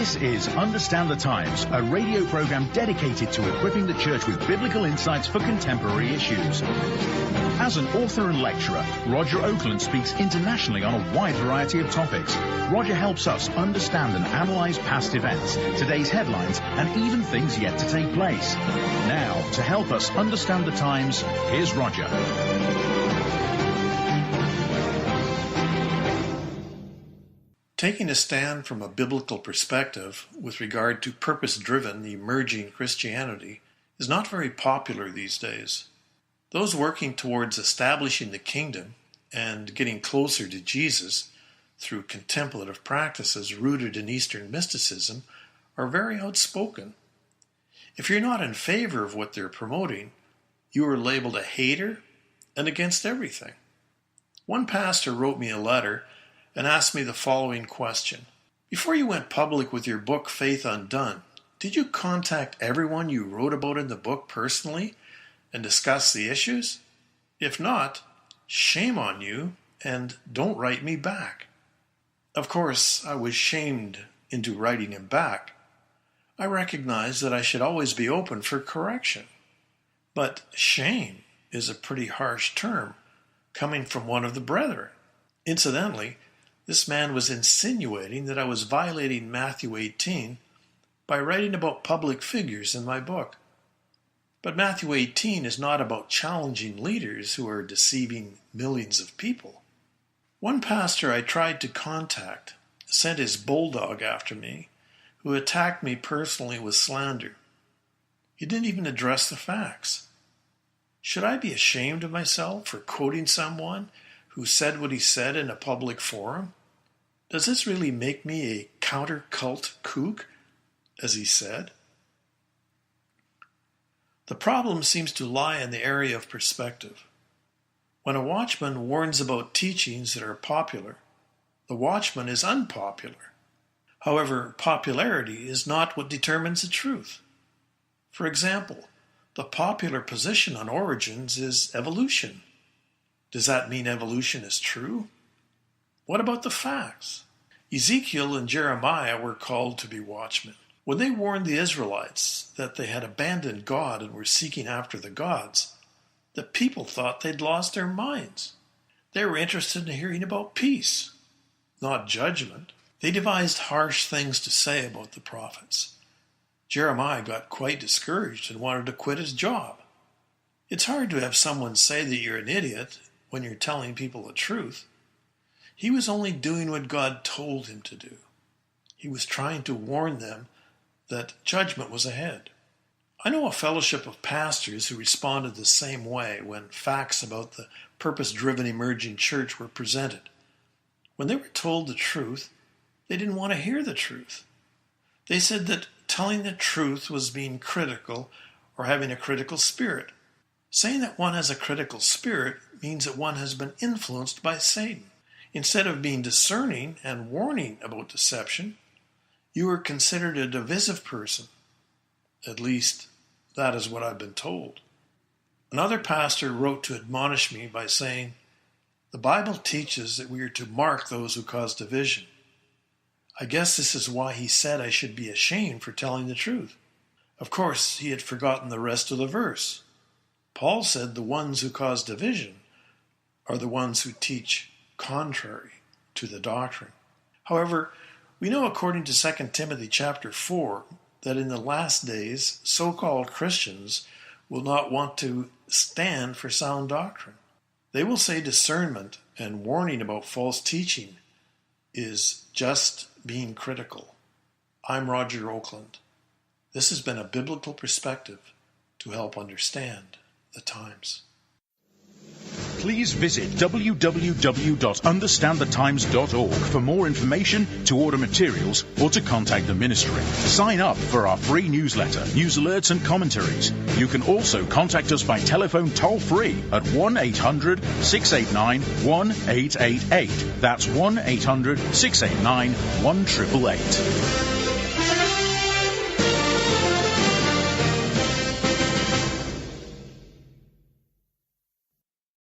This is Understand the Times, a radio program dedicated to equipping the church with biblical insights for contemporary issues. As an author and lecturer, Roger Oakland speaks internationally on a wide variety of topics. Roger helps us understand and analyze past events, today's headlines, and even things yet to take place. Now, to help us understand the times, here's Roger. Taking a stand from a biblical perspective with regard to purpose-driven emerging Christianity is not very popular these days. Those working towards establishing the kingdom and getting closer to Jesus through contemplative practices rooted in Eastern mysticism are very outspoken. If you're not in favor of what they're promoting, you are labeled a hater and against everything. One pastor wrote me a letter and asked me the following question. Before you went public with your book, Faith Undone, did you contact everyone you wrote about in the book personally and discuss the issues? If not, shame on you and don't write me back. Of course, I was shamed into writing him back. I recognize that I should always be open for correction. But shame is a pretty harsh term coming from one of the brethren. Incidentally, this man was insinuating that I was violating Matthew 18 by writing about public figures in my book. But Matthew 18 is not about challenging leaders who are deceiving millions of people. One pastor I tried to contact sent his bulldog after me, who attacked me personally with slander. He didn't even address the facts. Should I be ashamed of myself for quoting someone who said what he said in a public forum? Does this really make me a counter-cult kook, as he said? The problem seems to lie in the area of perspective. When a watchman warns about teachings that are popular, the watchman is unpopular. However, popularity is not what determines the truth. For example, the popular position on origins is evolution. Does that mean evolution is true? What about the facts? Ezekiel and Jeremiah were called to be watchmen. When they warned the Israelites that they had abandoned God and were seeking after the gods, the people thought they'd lost their minds. They were interested in hearing about peace, not judgment. They devised harsh things to say about the prophets. Jeremiah got quite discouraged and wanted to quit his job. It's hard to have someone say that you're an idiot when you're telling people the truth. He was only doing what God told him to do. He was trying to warn them that judgment was ahead. I know a fellowship of pastors who responded the same way when facts about the purpose-driven emerging church were presented. When they were told the truth, they didn't want to hear the truth. They said that telling the truth was being critical or having a critical spirit. Saying that one has a critical spirit means that one has been influenced by Satan. Instead of being discerning and warning about deception, you are considered a divisive person. At least, that is what I've been told. Another pastor wrote to admonish me by saying, "The Bible teaches that we are to mark those who cause division." I guess this is why he said I should be ashamed for telling the truth. Of course, he had forgotten the rest of the verse. Paul said the ones who cause division are the ones who teach contrary to the doctrine. However, we know according to 2 Timothy chapter 4 that in the last days, so-called Christians will not want to stand for sound doctrine. They will say discernment and warning about false teaching is just being critical. I'm Roger Oakland. This has been a biblical perspective to help understand the times. Please visit www.understandthetimes.org for more information, to order materials, or to contact the ministry. Sign up for our free newsletter, news alerts and commentaries. You can also contact us by telephone toll-free at 1-800-689-1888. That's 1-800-689-1888.